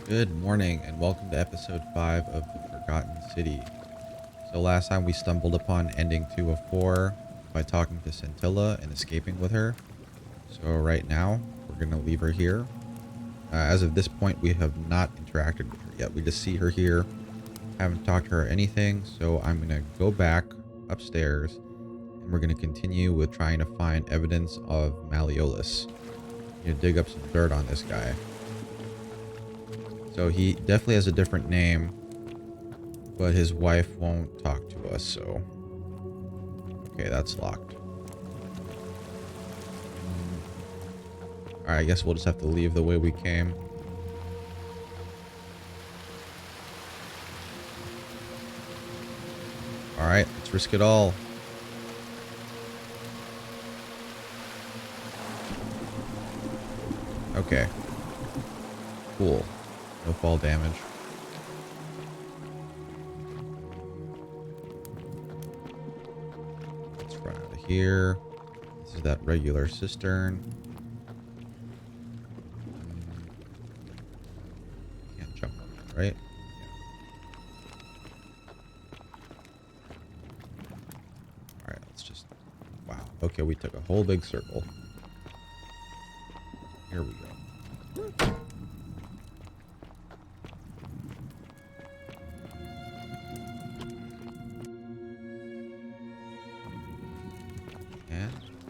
Good morning and welcome to episode 5 of The Forgotten City. So last time we stumbled upon ending 2 of 4 by talking to Scintilla and escaping with her. So right now we're going to leave her here. As of this point we have not interacted with her yet. We just see her here. Haven't talked to her or anything. So I'm going to go back upstairs and we're going to continue with trying to find evidence of Malleolus. You know, dig up some dirt on this guy. So he definitely has a different name, but his wife won't talk to us, so... Okay, that's locked. Alright, I guess we'll just have to leave the way we came. Alright, let's risk it all. Okay. Cool. No fall damage. Let's run out of here. This is that regular cistern. Can't jump on that, right? Yeah. Alright, let's just... Wow. Okay, we took a whole big circle. Here we go.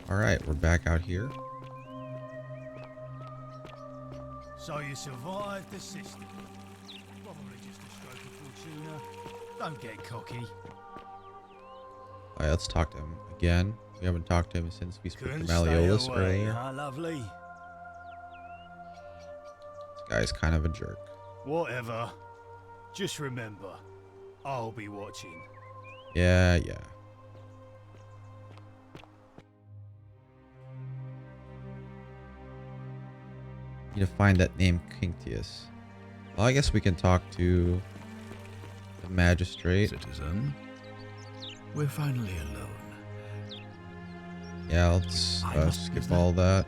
Alright, we're back out here. So you survived the system. Probably just a stroke of fortuna. Don't get cocky. Alright, let's talk to him again. We haven't talked to him since we spoke to Couldn't Malleolus stay away, earlier. huh, lovely? This guy's kind of a jerk. Whatever. Just remember, I'll be watching. Yeah. Need to find that name Quinctius. Well, I guess we can talk to the magistrate. Citizen, we're finally alone. Yeah, let's skip all that.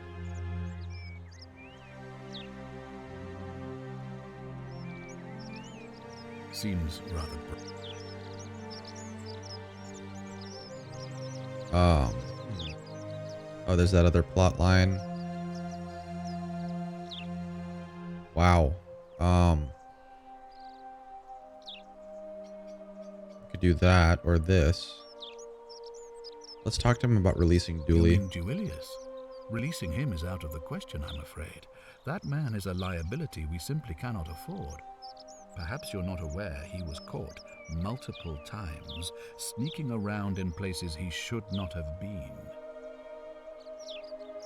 Seems rather Oh, there's that other plot line. Wow. Could do that or this. Let's talk to him about releasing Dooley. You mean Duilius? Releasing him is out of the question, I'm afraid. That man is a liability we simply cannot afford. Perhaps you're not aware he was caught multiple times, sneaking around in places he should not have been.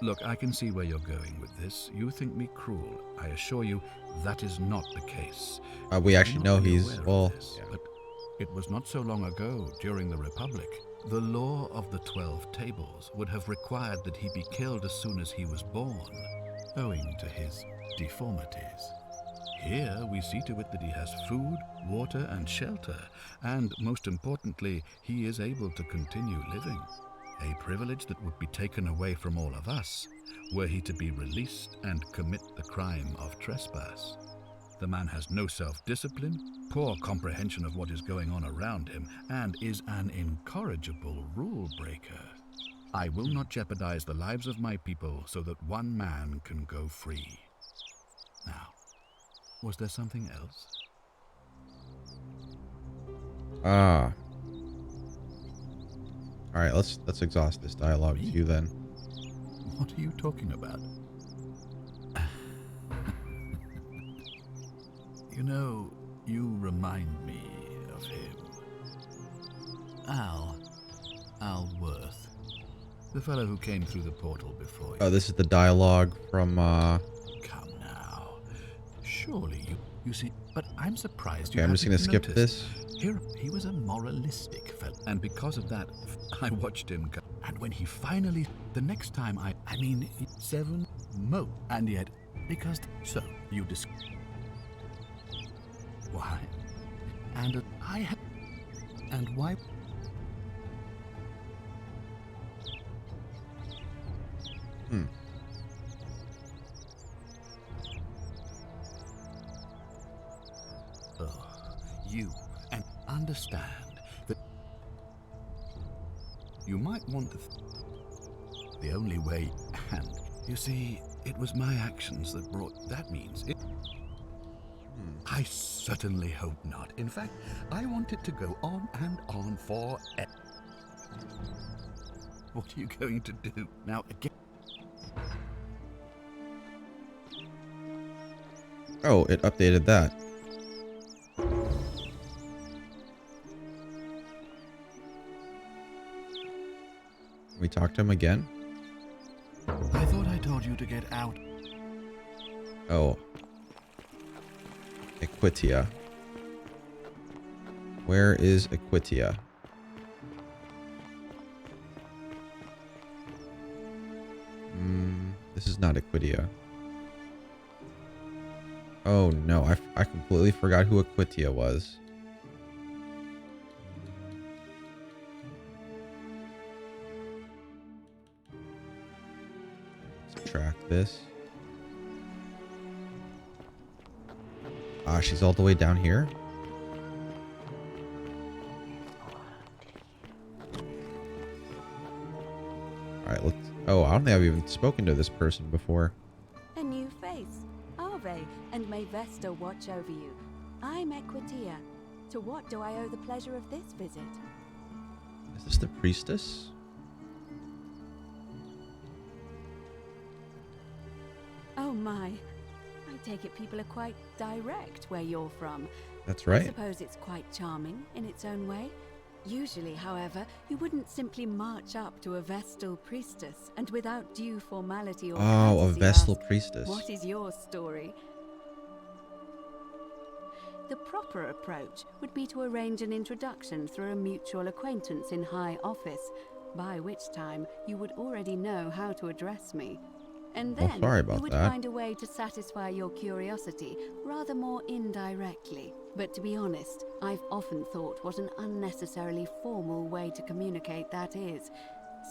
Look, I can see where you're going with this. You think me cruel. I assure you that is not the case. We actually know he's... Well, yeah. But it was not so long ago, during the Republic. The law of the 12 tables would have required that he be killed as soon as he was born, owing to his deformities. Here we see to it that he has food, water, and shelter, and most importantly, he is able to continue living. A privilege that would be taken away from all of us were he to be released and commit the crime of trespass. The man has no self-discipline, poor comprehension of what is going on around him, and is an incorrigible rule breaker. I will not jeopardize the lives of my people so that one man can go free. Now, was there something else? Alright, let's exhaust this dialogue with you then. What are you talking about? You know, you remind me of him. Al Worth. The fellow who came through the portal before you. Oh, this is the dialogue from, Come now. Surely you see, but I'm surprised Okay, you I'm just gonna skip noticed. this. Here, he was a moralistic fellow, and because of that, I watched him go. And when he finally, the next time I mean, 7 mo, and yet, because, so, you why? And I have, and why? Hmm. you and understand that you might want to the only way, and you see, it was my actions that brought that means it. I certainly hope not. In fact, I want it to go on and on forever. What are you going to do now again? Oh, it updated that. Can we talk to him again? I thought I told you to get out. Oh. Equitia. Where is Equitia? This is not Equitia. Oh no, I completely forgot who Equitia was. Subtract this. Ah, she's all the way down here? Alright, let's... Oh, I don't think I've even spoken to this person before. A new face, Ave, and may Vesta watch over you. I'm Equitia. To what do I owe the pleasure of this visit? Is this the priestess? Oh my. I take it people are quite direct where you're from. That's I right. suppose it's quite charming in its own way. Usually, however, you wouldn't simply march up to a vestal priestess and without due formality or Oh, a courtesy vestal ask, priestess. "What is your story?" The proper approach would be to arrange an introduction through a mutual acquaintance in high office, by which time you would already know how to address me. And Well, then sorry about you would that. find a way to satisfy your curiosity rather more indirectly. But to be honest, I've often thought what an unnecessarily formal way to communicate that is.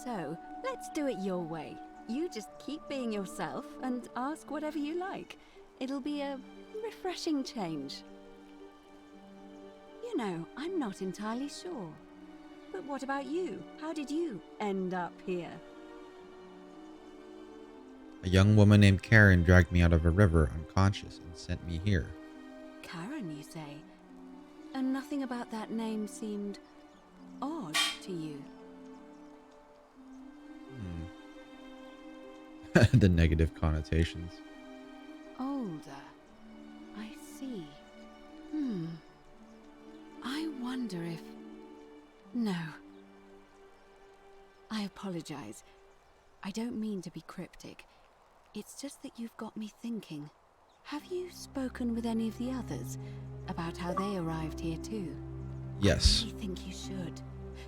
So, let's do it your way. You just keep being yourself and ask whatever you like. It'll be a refreshing change. You know, I'm not entirely sure. But what about you? How did you end up here? A young woman named Karen dragged me out of a river unconscious and sent me here. Karen, you say? And nothing about that name seemed odd to you. The negative connotations. Older. I see. I wonder if... No. I apologize. I don't mean to be cryptic. It's just that you've got me thinking. Have you spoken with any of the others about how they arrived here too? Yes. I really think you should.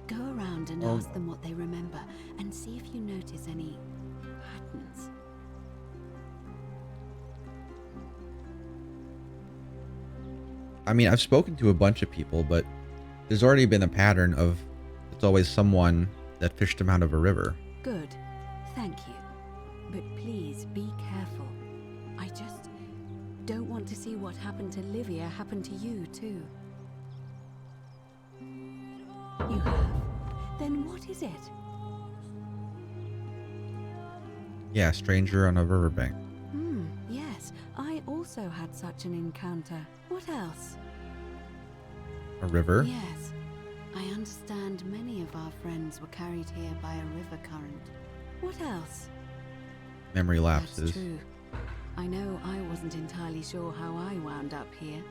Go around and ask them what they remember and see if you notice any patterns. I mean, I've spoken to a bunch of people, but there's already been a pattern of it's always someone that fished them out of a river. Good. Thank you. But please be careful. I just don't want to see what happened to Livia happen to you too. You have? Then what is it? Yeah, stranger on a riverbank. Yes. I also had such an encounter. What else? A river? Yes. I understand many of our friends were carried here by a river current. What else? Memory lapses. That's true. I know I wasn't entirely sure how I wound up here.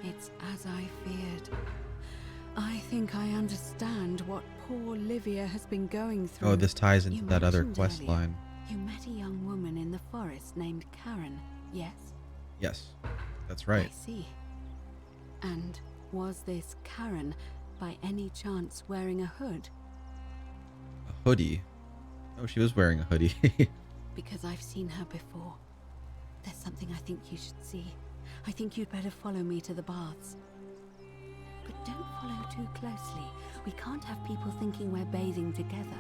It's as I feared. I think I understand what poor Livia has been going through. Oh, this ties into You that other mentioned quest earlier line. You met a young woman in the forest named Karen, yes? Yes, that's right. I see. And was this Karen, by any chance, wearing a hood? A hoodie. Oh, she was wearing a hoodie. Because I've seen her before. There's something I think you should see. I think you'd better follow me to the baths. But don't follow too closely. We can't have people thinking we're bathing together.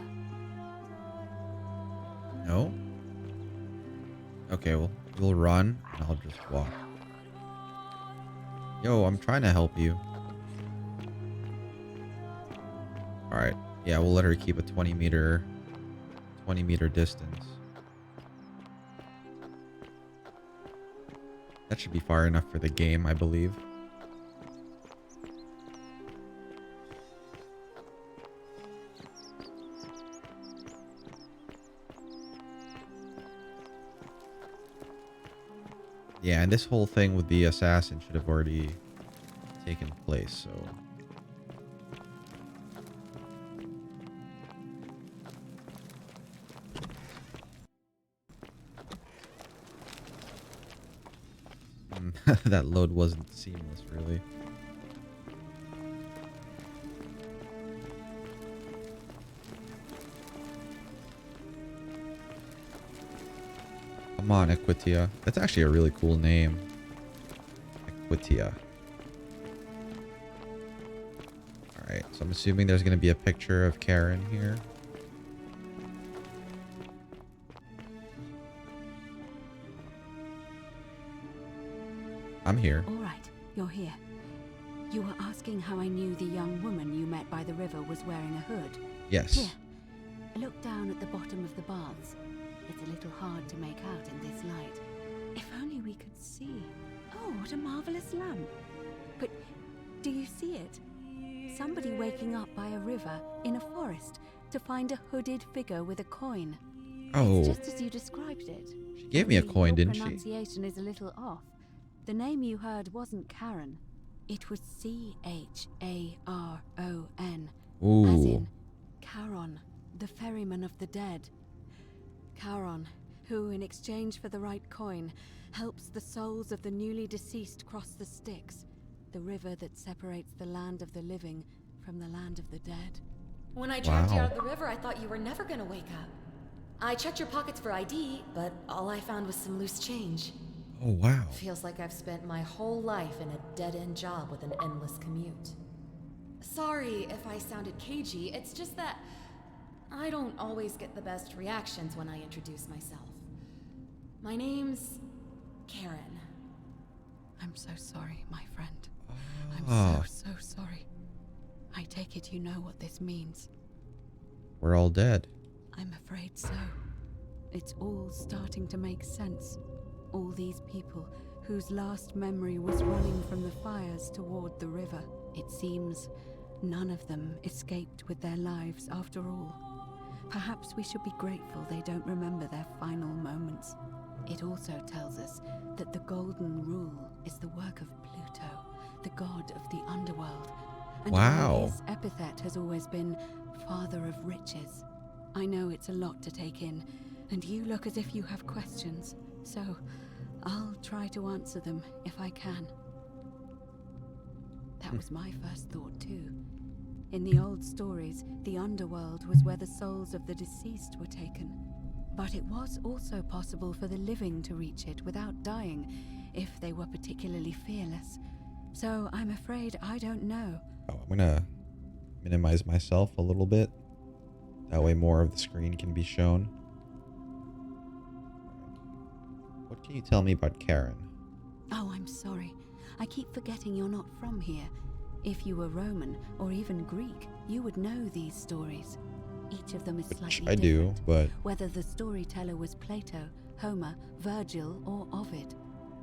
No? Okay, well, we'll run, and I'll just walk. Yo, I'm trying to help you. Alright. Yeah, we'll let her keep a 20 meter distance. That should be far enough for the game, I believe. Yeah, and this whole thing with the assassin should have already taken place, so... that load wasn't seamless, really. Come on, Equitia. That's actually a really cool name. Equitia. Alright, so I'm assuming there's going to be a picture of Karen here. I'm here. All right, you're here. You were asking how I knew the young woman you met by the river was wearing a hood. Yes. Here, look down at the bottom of the baths. It's a little hard to make out in this light. If only we could see. Oh, what a marvelous lamp. But do you see it? Somebody waking up by a river in a forest to find a hooded figure with a coin. Oh. It's just as you described it. She gave me a Only coin, your didn't she? pronunciation is a little off. The name you heard wasn't Karen. It was Charon. Ooh. As in Charon, the ferryman of the dead. Charon, who in exchange for the right coin, helps the souls of the newly deceased cross the Styx, the river that separates the land of the living from the land of the dead. When I dragged you Wow. out of the river, I thought you were never gonna wake up. I checked your pockets for ID, but all I found was some loose change. Oh, wow. Feels like I've spent my whole life in a dead-end job with an endless commute. Sorry if I sounded cagey, it's just that I don't always get the best reactions when I introduce myself. My name's Karen. I'm so sorry, my friend. Oh. I'm so sorry. I take it you know what this means. We're all dead. I'm afraid so. It's all starting to make sense. All these people whose last memory was running from the fires toward the river. It seems none of them escaped with their lives after all. Perhaps we should be grateful they don't remember their final moments. It also tells us that the Golden Rule is the work of Pluto, the god of the underworld. And Wow. his epithet has always been Father of Riches. I know it's a lot to take in, and you look as if you have questions, so I'll try to answer them if I can. That was my first thought too. In the old stories, the underworld was where the souls of the deceased were taken. But it was also possible for the living to reach it without dying, if they were particularly fearless. So I'm afraid I don't know. Oh, I'm gonna minimize myself a little bit. That way more of the screen can be shown. What can you tell me about Karen? Oh, I'm sorry. I keep forgetting you're not from here. If you were Roman, or even Greek, you would know these stories. Each of them is Which slightly I do, different, but whether the storyteller was Plato, Homer, Virgil, or Ovid.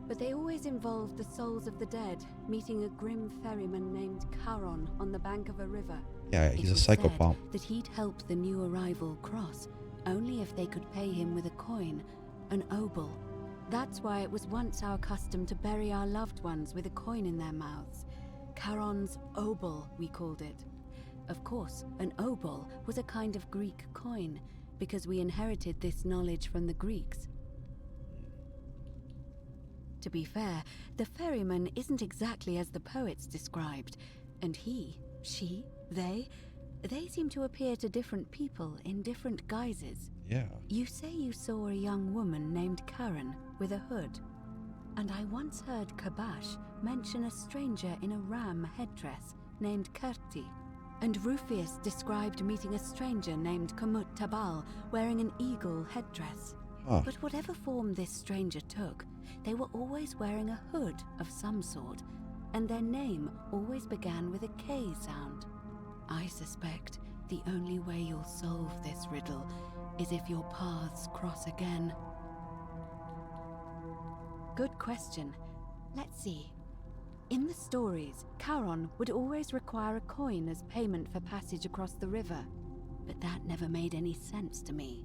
But they always involved the souls of the dead meeting a grim ferryman named Charon on the bank of a river. yeah, It he's a was said psychopath. that he'd help the new arrival cross, only if they could pay him with a coin, an obol. That's why it was once our custom to bury our loved ones with a coin in their mouths. Charon's obol, we called it. Of course, an obol was a kind of Greek coin, because we inherited this knowledge from the Greeks. To be fair, the ferryman isn't exactly as the poets described, and he, she, they seem to appear to different people in different guises. Yeah. You say you saw a young woman named Karen with a hood, and I once heard Kabash mention a stranger in a ram headdress named Kerti, and Rufius described meeting a stranger named Kamut Tabal wearing an eagle headdress. Huh. But whatever form this stranger took, they were always wearing a hood of some sort, and their name always began with a K sound. I suspect the only way you'll solve this riddle is if your paths cross again. Good question. Let's see. In the stories, Charon would always require a coin as payment for passage across the river. But that never made any sense to me.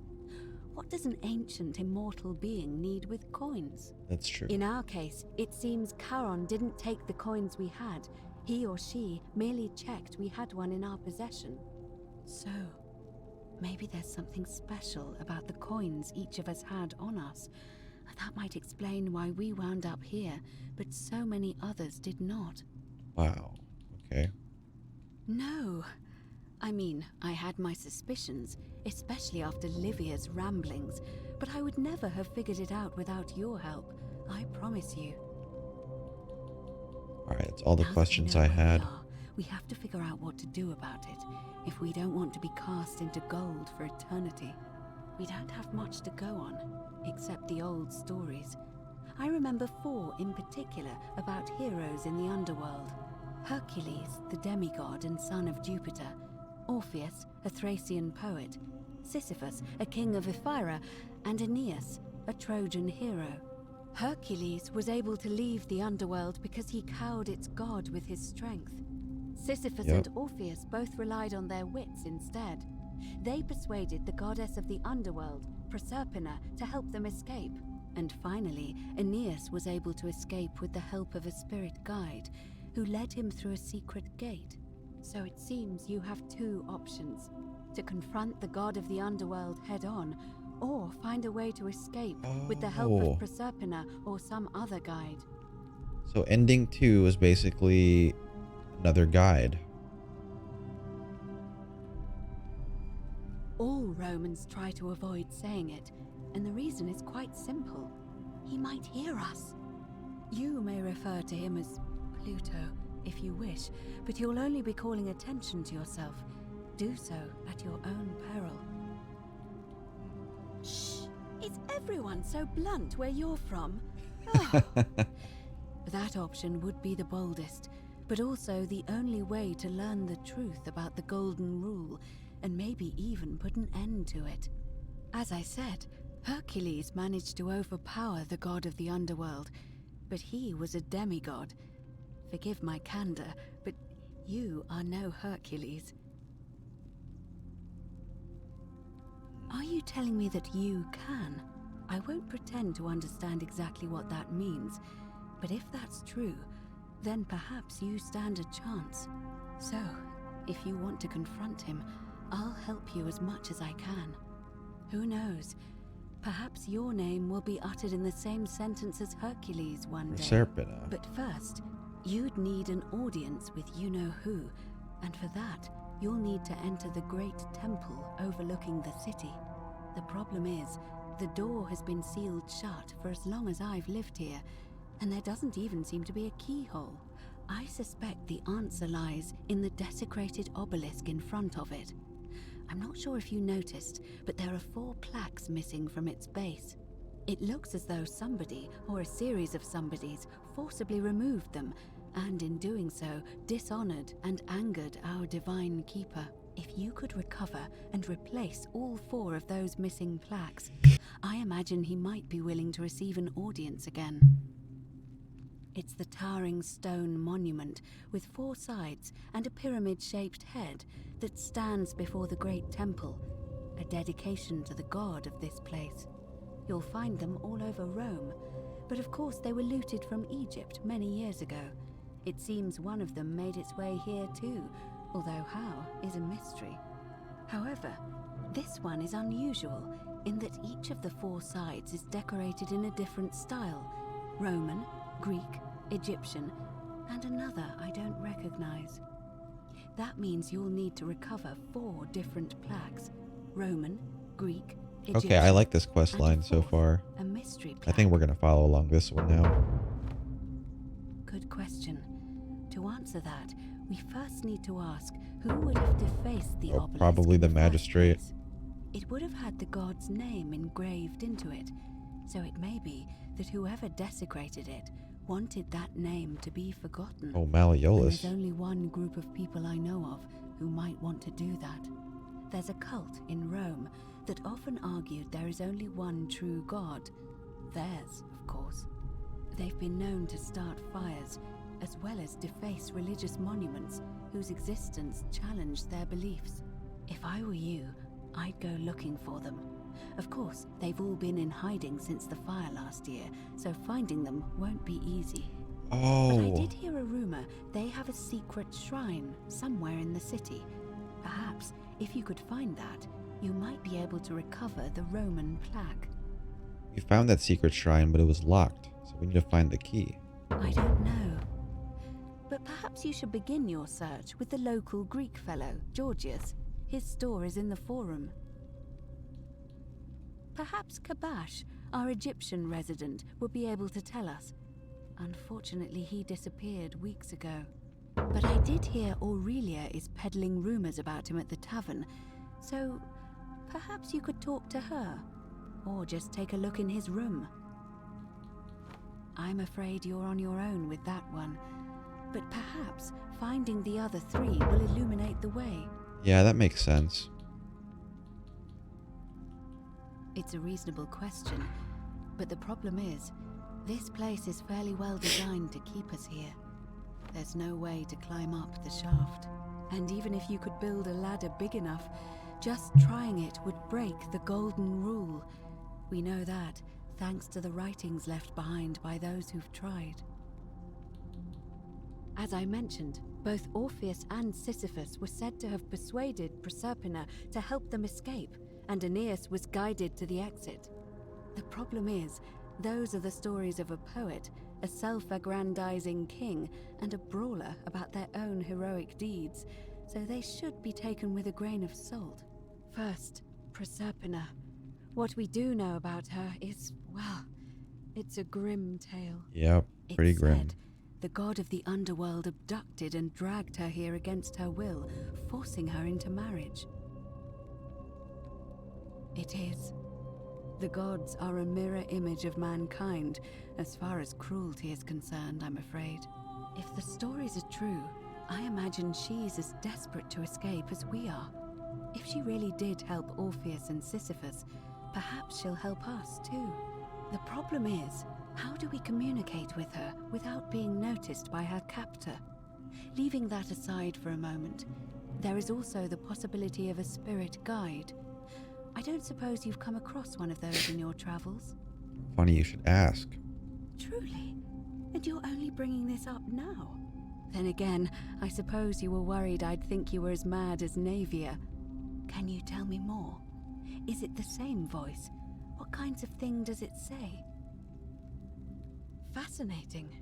What does an ancient immortal being need with coins? That's true. In our case, it seems Charon didn't take the coins we had. He or she merely checked we had one in our possession. So, maybe there's something special about the coins each of us had on us. That might explain why we wound up here, but so many others did not. Wow. Okay. No. I mean, I had my suspicions, especially after Livia's ramblings, but I would never have figured it out without your help, I promise you. Alright, that's all the Now that questions we know I where had. we have to figure out what to do about it, if we don't want to be cast into gold for eternity. We don't have much to go on, except the old stories. I remember 4 in particular about heroes in the underworld. Hercules, the demigod and son of Jupiter. Orpheus, a Thracian poet. Sisyphus, a king of Ephyra. And Aeneas, a Trojan hero. Hercules was able to leave the underworld because he cowed its god with his strength. Sisyphus and Orpheus both relied on their wits instead. They persuaded the goddess of the underworld, Proserpina, to help them escape. And finally, Aeneas was able to escape with the help of a spirit guide, who led him through a secret gate. So it seems you have 2 options: to confront the god of the underworld head-on, or find a way to escape with the help of Proserpina or some other guide. So ending 2 is basically another guide. All Romans try to avoid saying it, and the reason is quite simple. He might hear us. You may refer to him as Pluto, if you wish, but you'll only be calling attention to yourself. Do so at your own peril. Shh! Is everyone so blunt where you're from? Oh. That option would be the boldest, but also the only way to learn the truth about the Golden Rule, and maybe even put an end to it. As I said, Hercules managed to overpower the god of the underworld, but he was a demigod. Forgive my candor, but you are no Hercules. Are you telling me that you can? I won't pretend to understand exactly what that means, but if that's true, then perhaps you stand a chance. So, if you want to confront him, I'll help you as much as I can. Who knows? Perhaps your name will be uttered in the same sentence as Hercules one day. Proserpina. But first, you'd need an audience with you-know-who, and for that, you'll need to enter the great temple overlooking the city. The problem is, the door has been sealed shut for as long as I've lived here, and there doesn't even seem to be a keyhole. I suspect the answer lies in the desecrated obelisk in front of it. I'm not sure if you noticed, but there are 4 plaques missing from its base. It looks as though somebody, or a series of somebodies, forcibly removed them, and in doing so, dishonored and angered our divine keeper. If you could recover and replace all 4 of those missing plaques, I imagine he might be willing to receive an audience again. It's the towering stone monument with 4 sides and a pyramid-shaped head that stands before the great temple, a dedication to the god of this place. You'll find them all over Rome, but of course they were looted from Egypt many years ago. It seems one of them made its way here too, although how is a mystery. However, this one is unusual in that each of the 4 sides is decorated in a different style: Roman, Greek, Egyptian, and another I don't recognize. That means you'll need to recover 4 different plaques: Roman, Greek, Egyptian. Okay, I like this quest line so fourth, far. a mystery I plaque. think we're gonna follow along this one now. Good question. To answer that, we first need to ask who would have defaced the obelisk. Probably in the first magistrate. place. It would have had the god's name engraved into it, so it may be that whoever desecrated it wanted that name to be forgotten. Oh, And Malleolus. there's only one group of people I know of who might want to do that. there's a cult in Rome that often argued there is only one true god. Theirs, of course. They've been known to start fires, as well as deface religious monuments whose existence challenged their beliefs. If I were you, I'd go looking for them. Of course, they've all been in hiding since the fire last year, so finding them won't be easy. Oh. But I did hear a rumor they have a secret shrine somewhere in the city. Perhaps, if you could find that, you might be able to recover the Roman plaque. We found that secret shrine, but it was locked, so we need to find the key. I don't know. But perhaps you should begin your search with the local Greek fellow, Georgius. His store is in the forum. Perhaps Kabash, our Egyptian resident, will be able to tell us. Unfortunately, he disappeared weeks ago. But I did hear Aurelia is peddling rumors about him at the tavern, so perhaps you could talk to her, or just take a look in his room. I'm afraid you're on your own with that one, but perhaps finding the other three will illuminate the way. Yeah, that makes sense. It's a reasonable question, but the problem is, this place is fairly well designed to keep us here. There's no way to climb up the shaft, and even if you could build a ladder big enough, just trying it would break the golden rule. We know that, thanks to the writings left behind by those who've tried. As I mentioned, both Orpheus and Sisyphus were said to have persuaded Proserpina to help them escape, and Aeneas was guided to the exit. The problem is, those are the stories of a poet, a self-aggrandizing king, and a brawler about their own heroic deeds, so they should be taken with a grain of salt. First, Proserpina. What we do know about her is, well, it's a grim tale. Yep, pretty It's grim. said the god of the underworld abducted and dragged her here against her will, forcing her into marriage. It is. The gods are a mirror image of mankind, as far as cruelty is concerned, I'm afraid. If the stories are true, I imagine she's as desperate to escape as we are. If she really did help Orpheus and Sisyphus, perhaps she'll help us too. The problem is, how do we communicate with her without being noticed by her captor? Leaving that aside for a moment, there is also the possibility of a spirit guide. I don't suppose you've come across one of those in your travels? Funny you should ask. Truly? And you're only bringing this up now? Then again, I suppose you were worried I'd think you were as mad as Navia. Can you tell me more? Is it the same voice? What kinds of thing does it say? Fascinating.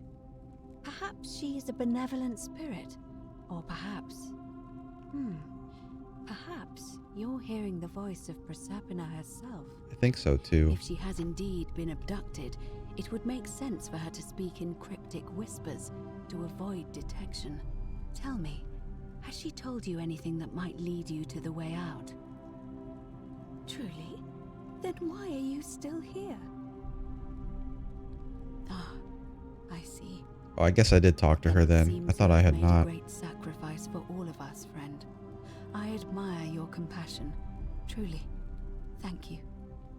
Perhaps she's a benevolent spirit. Or perhaps... Perhaps you're hearing the voice of Proserpina herself. I think so too. If she has indeed been abducted, it would make sense for her to speak in cryptic whispers to avoid detection. Tell me, has she told you anything that might lead you to the way out? Truly? Then why are you still here? Ah, I see. Oh, I guess I did talk to her then. I thought I had made not. a great sacrifice for all of us, friend. I admire your compassion. Truly. Thank you.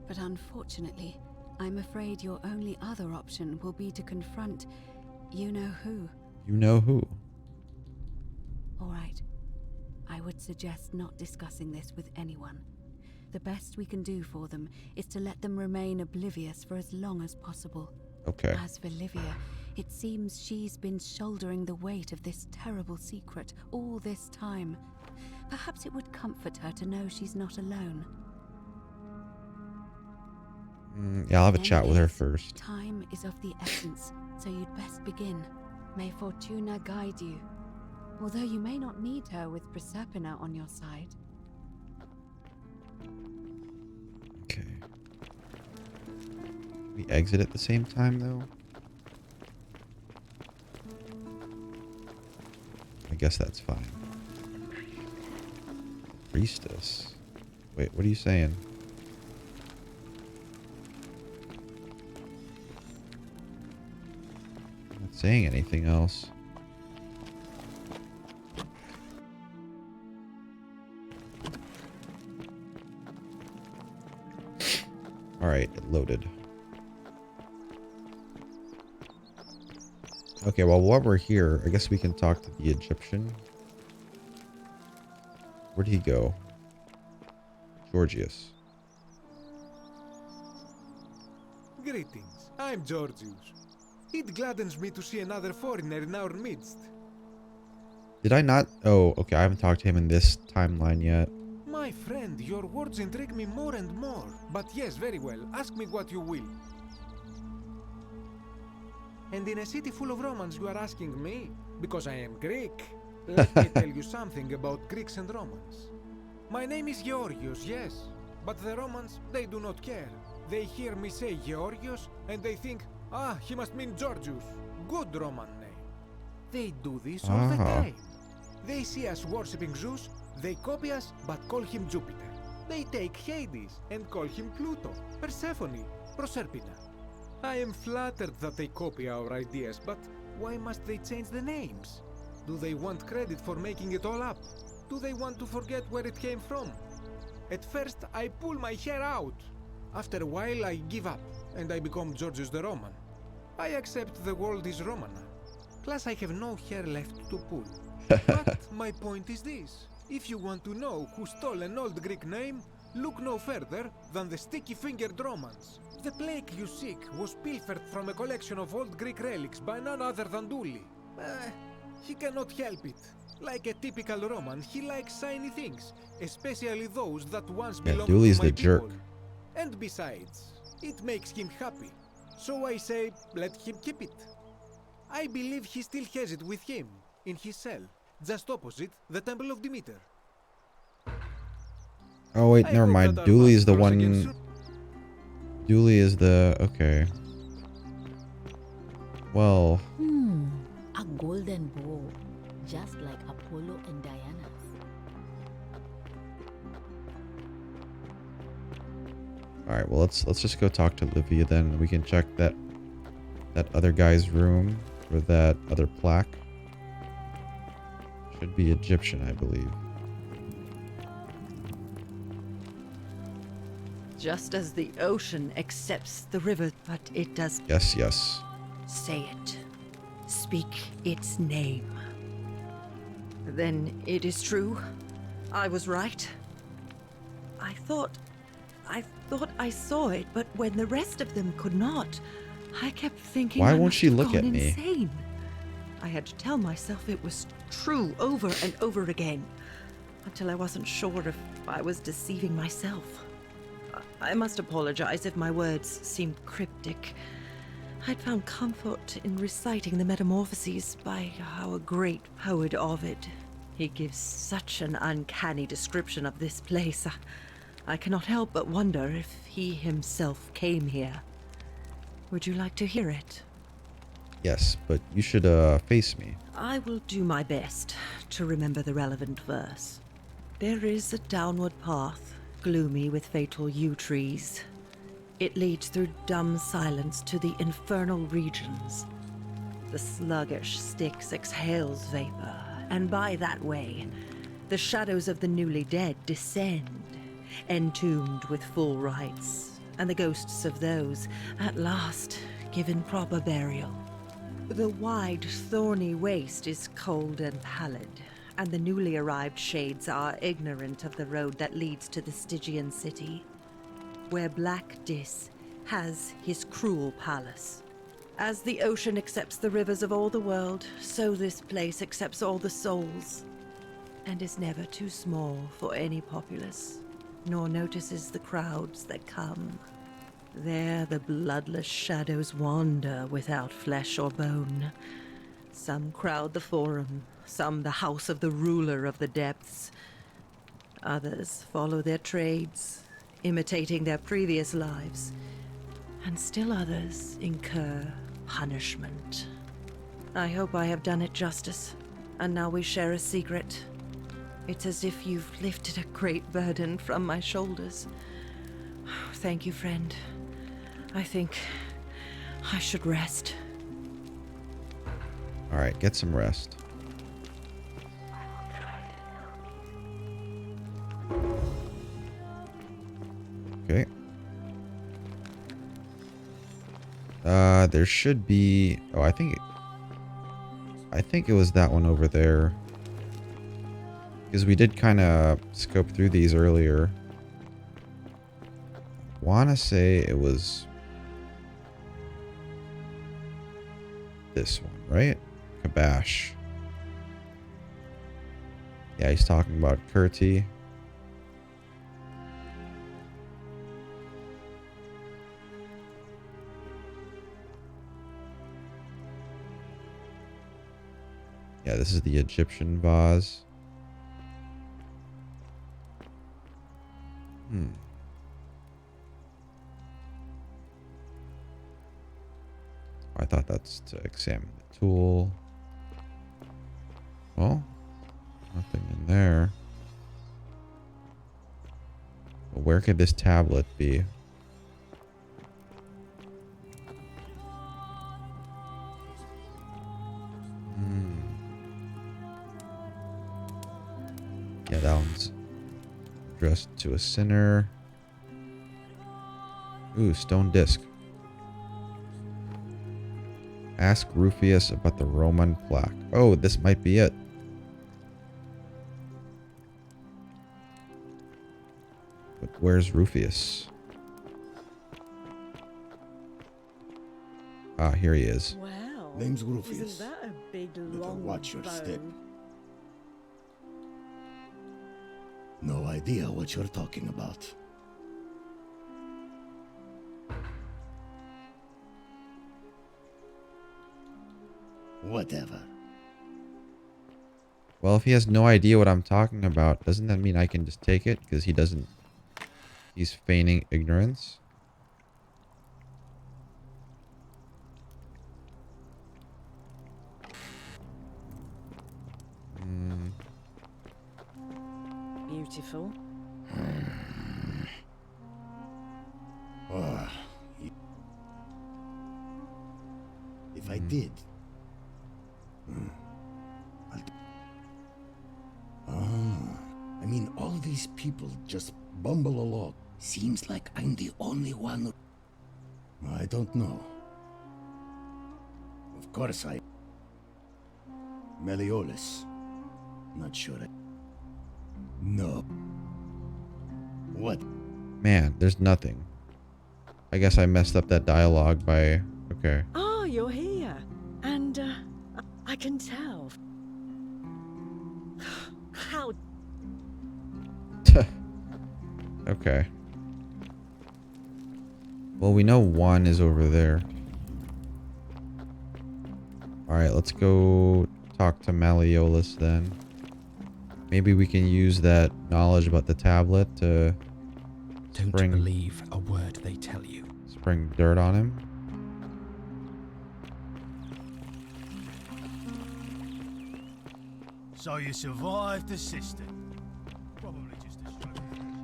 But unfortunately, I'm afraid your only other option will be to confront you-know-who. You know who? All right. I would suggest not discussing this with anyone. The best we can do for them is to let them remain oblivious for as long as possible. Okay. As for Livia, it seems she's been shouldering the weight of this terrible secret all this time. Perhaps it would comfort her to know she's not alone. Yeah, I'll have a In chat any with her case, first. Time is of the essence, so you'd best begin. May Fortuna guide you. Although you may not need her with Proserpina on your side. Okay. We exit at the same time though? I guess that's fine. Priestess. Wait, what are you saying? I'm not saying anything else. Alright, it loaded. Okay, well, while we're here, I guess we can talk to the Egyptian. Where'd he go? Georgius. Greetings, I'm Georgius. It gladdens me to see another foreigner in our midst. Did I not? Oh, okay, I haven't talked to him in this timeline yet. My friend, your words intrigue me more and more. But yes, very well, ask me what you will. And in a city full of Romans you are asking me? Because I am Greek. Let me tell you something about Greeks and Romans. My name is Georgios, yes. But the Romans, they do not care. They hear me say Georgios, and they think, ah, he must mean Georgius. Good Roman name. They do this all the time. They see us worshipping Zeus, they copy us, but call him Jupiter. They take Hades and call him Pluto, Persephone, Proserpina. I am flattered that they copy our ideas, but why must they change the names? Do they want credit for making it all up? Do they want to forget where it came from? At first, I pull my hair out. After a while, I give up, and I become Georgius the Roman. I accept the world is Roman now. Plus, I have no hair left to pull. But my point is this. If you want to know who stole an old Greek name, look no further than the sticky-fingered Romans. The plague you seek was pilfered from a collection of old Greek relics by none other than Dooley. He cannot help it. Like a typical Roman, he likes shiny things, especially those that once belonged to Dooley's my the jerk. people. And besides, it makes him happy. So I say, let him keep it. I believe he still has it with him, in his cell, just opposite the Temple of Demeter. Oh wait, I never hope mind. that our Dooley is the paths cross again one. Dooley is the okay. Well, A golden bow, just like Apollo and Diana's. all right. Well, let's just go talk to Livia then. We can check that other guy's room for that other plaque. Should be Egyptian, I believe. Just as the ocean accepts the river, but it does Yes, yes. say it. Speak its name. Then it is true. I was right. I thought I saw it, but when the rest of them could not, I kept thinking Why I won't must she have look gone at me? insane. I had to tell myself it was true over and over again, until I wasn't sure if I was deceiving myself. I must apologize if my words seemed cryptic. I'd found comfort in reciting the Metamorphoses by our great poet Ovid. He gives such an uncanny description of this place. I cannot help but wonder if he himself came here. Would you like to hear it? Yes, but you should face me. I will do my best to remember the relevant verse. There is a downward path, gloomy with fatal yew trees. It leads through dumb silence to the infernal regions. The sluggish Styx exhales vapor, and by that way, the shadows of the newly dead descend, entombed with full rites, and the ghosts of those, at last, given proper burial. The wide, thorny waste is cold and pallid, and the newly arrived shades are ignorant of the road that leads to the Stygian city, where Black Dis has his cruel palace. As the ocean accepts the rivers of all the world, so this place accepts all the souls, and is never too small for any populace, nor notices the crowds that come. There the bloodless shadows wander without flesh or bone. Some crowd the forum, some the house of the ruler of the depths. Others follow their trades, imitating their previous lives. And still others incur punishment. I hope I have done it justice, and now we share a secret. It's as if you've lifted a great burden from my shoulders. Thank you, friend. I think I should rest. All right, get some rest. Okay. there should be... Oh, I think it was that one over there. Because we did kind of scope through these earlier. Wanna say it was this one, right? Kabash. Yeah, he's talking about Kurti. Yeah, this is the Egyptian vase. I thought that's to examine the tool. Well, nothing in there. But where could this tablet be? Yeah, that one's addressed to a sinner. Ooh, stone disc. Ask Rufius about the Roman plaque. Oh, this might be it. But where's Rufius? Ah, here he is. Wow. Name's Rufius. Isn't that a big Better long watch your step. bone? No idea what you're talking about. Whatever. Well, if he has no idea what I'm talking about, doesn't that mean I can just take it? Because he doesn't... He's feigning ignorance. Beautiful. Ah, if I did... I mean, all these people just bumble along. Seems like I'm the only one who... I don't know. Of course I... Meliodas. Not sure. No. What? Man, there's nothing. I guess I messed up that dialogue by... Okay. Ah, you're here. And, I can tell. How... Okay. Well, we know one is over there. Alright, let's go talk to Malleolus then. Maybe we can use that knowledge about the tablet to Don't believe a word they tell you. Spring dirt on him. So you survived the system. Probably just a stroke of fortune.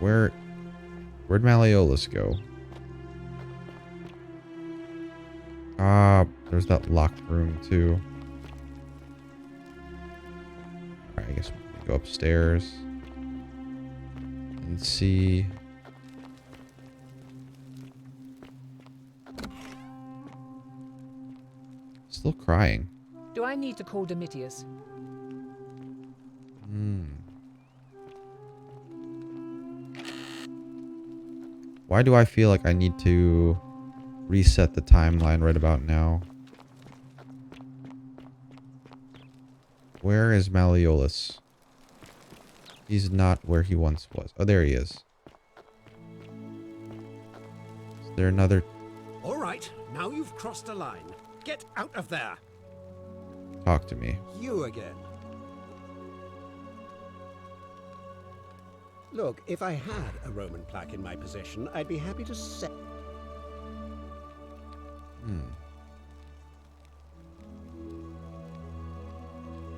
Where'd Malleolus go? Ah, there's that locked room too. Alright, I guess we can go upstairs and see. Still crying. Do I need to call Domitius? Why do I feel like I need to reset the timeline right about now? Where is Malleolus? He's not where he once was. Oh, there he is. Is there another... All right, now you've crossed a line. Get out of there. Talk to me. You again. Look, if I had a Roman plaque in my possession, I'd be happy to sell.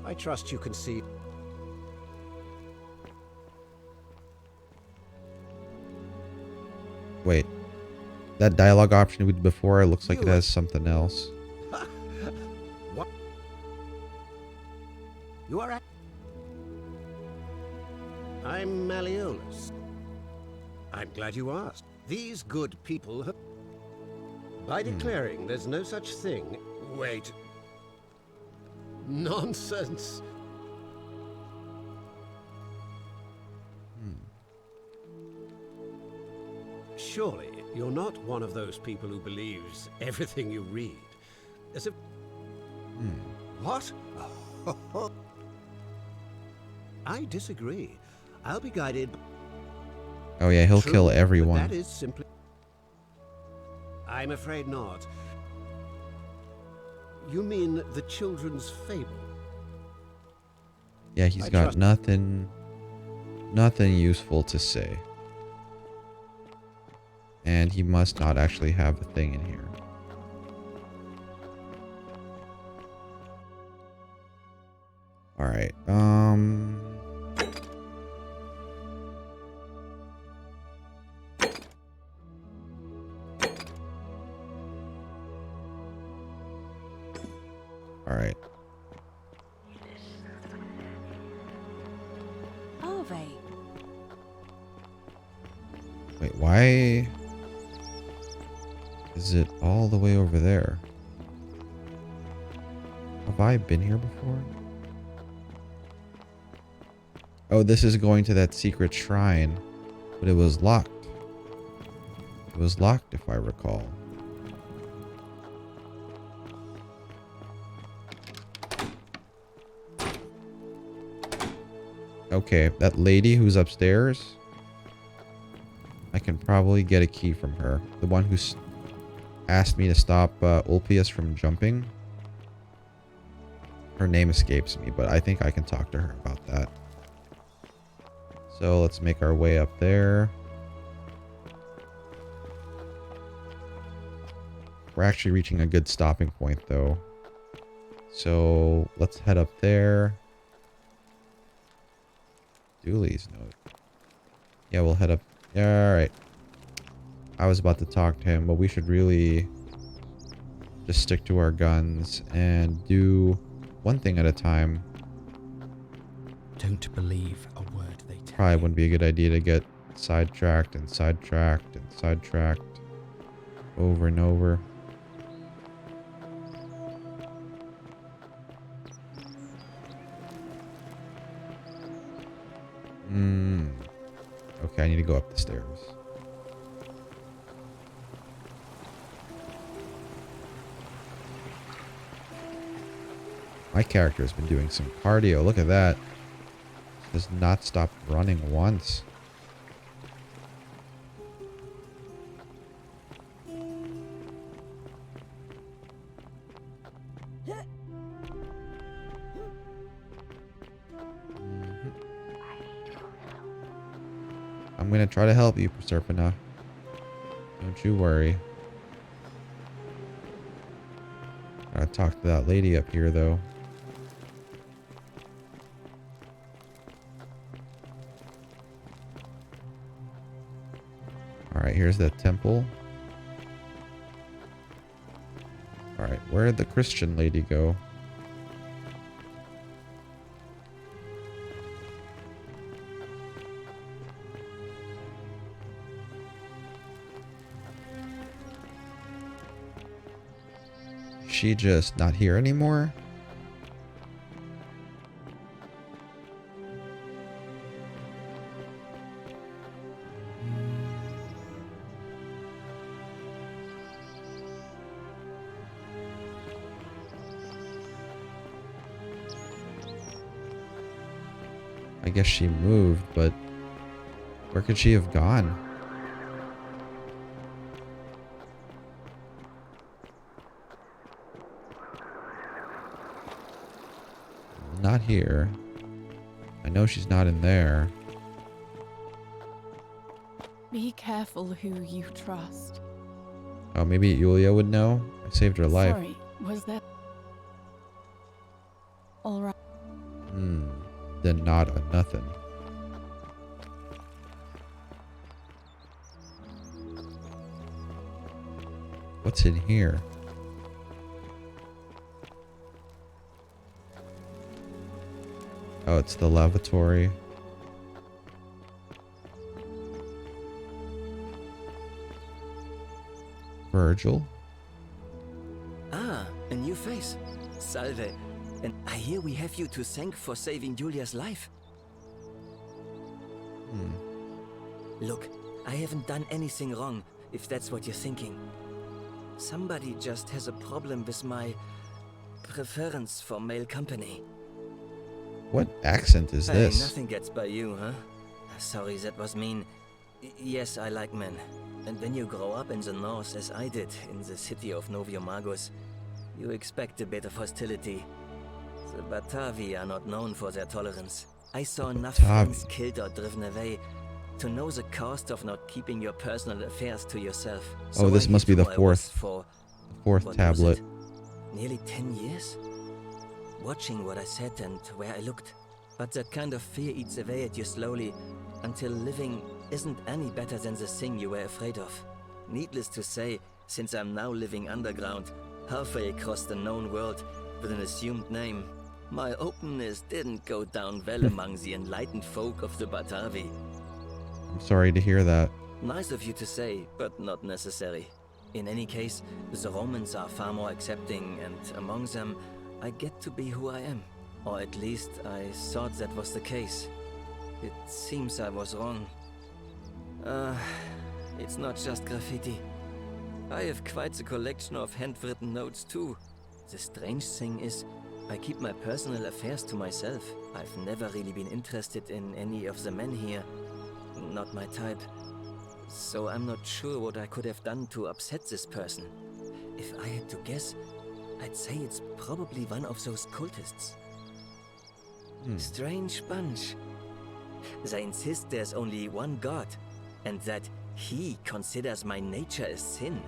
I trust you can see. Wait. That dialogue option we did before, it looks like it has something else. What? You are at... I'm Malleolus. I'm glad you asked. These good people have... By declaring there's no such thing... Wait. Nonsense. Surely, you're not one of those people who believes everything you read. As if... What? I disagree. I'll be guided... Oh yeah, he'll True, kill but everyone. that is simply... I'm afraid not. You mean the children's fable? Yeah, he's I got trust- nothing useful to say. And he must not actually have a thing in here. Alright, Alright. Are they? Wait, why is it all the way over there? Have I been here before? Oh, this is going to that secret shrine, but it was locked. It was locked, if I recall. Okay, that lady who's upstairs, I can probably get a key from her. The one who asked me to stop Ulpius from jumping. Her name escapes me, but I think I can talk to her about that. So let's make our way up there. We're actually reaching a good stopping point, though. So let's head up there. Dooley's note. Yeah, we'll head up. Yeah, alright. I was about to talk to him, but we should really just stick to our guns and do one thing at a time. Don't believe a word they tell Probably you. wouldn't be a good idea to get sidetracked and sidetracked and sidetracked over and over. Okay, I need to go up the stairs. My character has been doing some cardio. Look at that. Does not stop running once. I'm gonna try to help you, Proserpina. Don't you worry. Gotta talk to that lady up here, though. Alright, here's the temple. Alright, where'd the Christian lady go? She just not here anymore? I guess she moved, but where could she have gone? Not here. I know she's not in there. Be careful who you trust. Oh, maybe Yulia would know? I saved her life. Sorry, was that... Alright. Then not a nothing. What's in here? Oh, it's the lavatory. Virgil? Ah, a new face. Salve. And I hear we have you to thank for saving Julia's life. Look, I haven't done anything wrong, if that's what you're thinking. Somebody just has a problem with my preference for male company. What accent is Hey, this? nothing gets by you, huh? Sorry, that was mean. Yes, I like men. And when you grow up in the north, as I did, in the city of Noviomagos, you expect a bit of hostility. The Batavi are not known for their tolerance. I saw enough friends killed or driven away to know the cost of not keeping your personal affairs to yourself. Oh, So this I must be hid the who I was fourth what was tablet. it? Nearly 10 years? Watching what I said and where I looked. But that kind of fear eats away at you slowly, until living isn't any better than the thing you were afraid of. Needless to say, since I'm now living underground, halfway across the known world, with an assumed name, my openness didn't go down well among the enlightened folk of the Batavi. I'm sorry to hear that. Nice of you to say, but not necessary. In any case, the Romans are far more accepting, and among them, I get to be who I am. Or at least I thought that was the case. It seems I was wrong. It's not just graffiti. I have quite the collection of handwritten notes too. The strange thing is, I keep my personal affairs to myself. I've never really been interested in any of the men here. Not my type. So I'm not sure what I could have done to upset this person. If I had to guess, I'd say it's probably one of those cultists. Strange bunch. They insist there's only one God, and that he considers my nature a sin.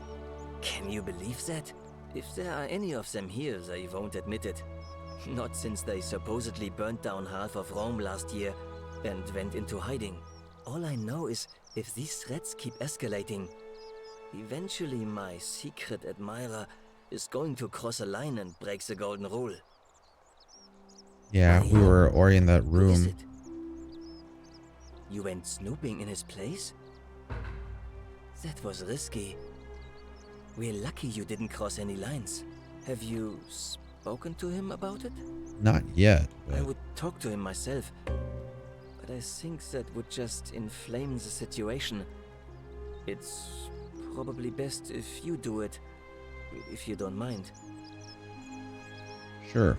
Can you believe that? If there are any of them here, they won't admit it. Not since they supposedly burnt down half of Rome last year and went into hiding. All I know is, if these threats keep escalating, eventually my secret admirer is going to cross a line and break the golden rule. Yeah, we were already in that Who is room. it? You went snooping in his place? That was risky. We're lucky you didn't cross any lines. Have you spoken to him about it? Not yet, I but would talk to him myself, but I think that would just inflame the situation. It's probably best if you do it, if you don't mind. sure.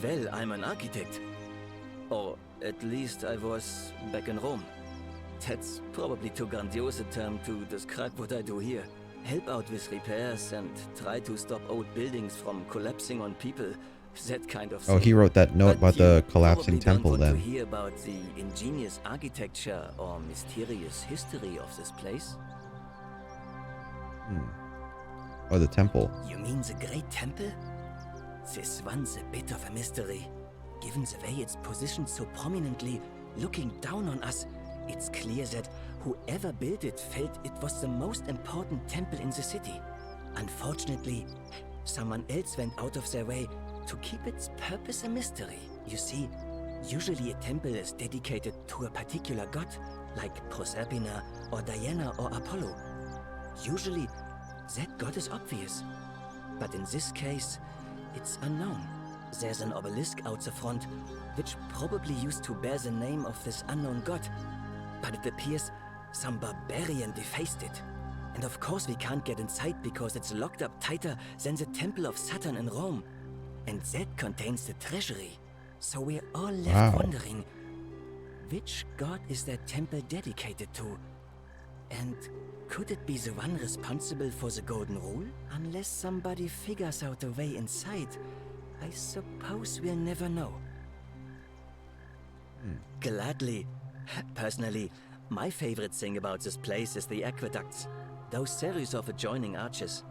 Well, I'm an architect. Or at least I was back in Rome. That's probably too grandiose a term to describe what I do here. Help out with repairs and try to stop old buildings from collapsing on people. That kind of thing. Oh, he wrote that note about the collapsing temple then. then. To hear about the ingenious architecture or mysterious history of this place? Oh, the temple. You mean the Great Temple? This one's a bit of a mystery. Given the way it's positioned so prominently, looking down on us, it's clear that whoever built it felt it was the most important temple in the city. Unfortunately, someone else went out of their way to keep its purpose a mystery. You see, usually a temple is dedicated to a particular god, like Proserpina or Diana or Apollo. Usually, that god is obvious. But in this case, it's unknown. There's an obelisk out the front, which probably used to bear the name of this unknown god. But it appears some barbarian defaced it. And of course we can't get inside because it's locked up tighter than the Temple of Saturn in Rome. And that contains the treasury. So we're all left wondering, which god is that temple dedicated to? And could it be the one responsible for the Golden Rule? Unless somebody figures out a way inside, I suppose we'll never know. Gladly. Personally, my favorite thing about this place is the aqueducts. Those series of adjoining arches.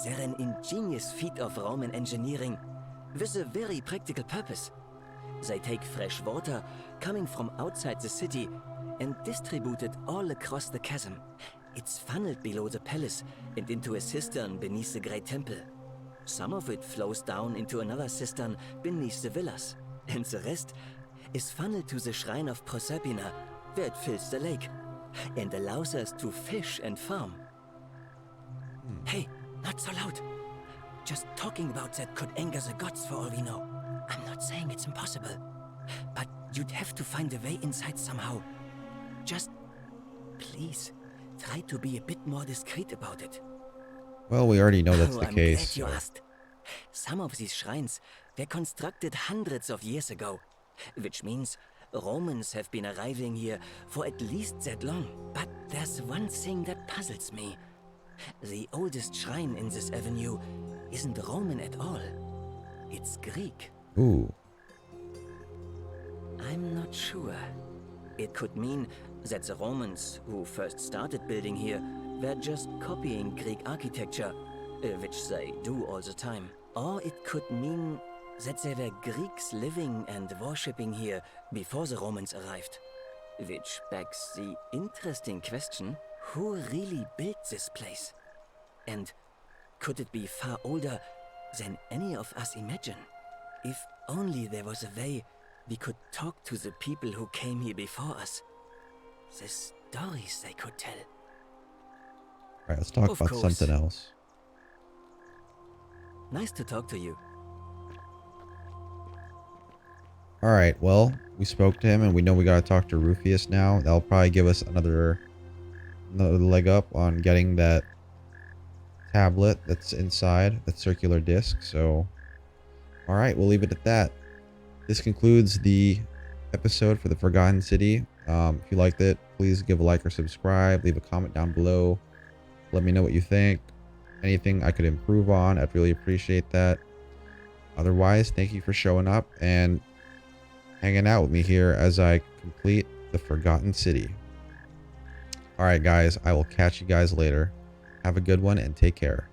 They're an ingenious feat of Roman engineering, with a very practical purpose. They take fresh water coming from outside the city and distribute it all across the chasm. It's funneled below the palace and into a cistern beneath the Great Temple. Some of it flows down into another cistern beneath the villas, and the rest is funneled to the shrine of Proserpina, where it fills the lake, and allows us to fish and farm. Hey, not so loud. Just talking about that could anger the gods for all we know. I'm not saying it's impossible, but you'd have to find a way inside somehow. Just, please, try to be a bit more discreet about it. Well, we already know that's the I'm case. glad you asked. Some of these shrines were constructed hundreds of years ago, which means Romans have been arriving here for at least that long. But there's one thing that puzzles me. The oldest shrine in this avenue isn't Roman at all. It's Greek. Ooh. I'm not sure. It could mean that the Romans, who first started building here, were just copying Greek architecture, which they do all the time. Or it could mean that there were Greeks living and worshipping here before the Romans arrived. Which begs the interesting question, who really built this place? And could it be far older than any of us imagine? If only there was a way we could talk to the people who came here before us. The stories they could tell. Alright, let's talk about something else. Nice to talk to you. Alright, well, we spoke to him and we know we gotta talk to Rufius now. That'll probably give us another leg up on getting that tablet that's inside, that circular disc. So, alright, we'll leave it at that. This concludes the episode for the Forgotten City. If you liked it, please give a like or subscribe. Leave a comment down below. Let me know what you think. Anything I could improve on, I'd really appreciate that. Otherwise, thank you for showing up and hanging out with me here as I complete the Forgotten City. Alright guys, I will catch you guys later. Have a good one and take care.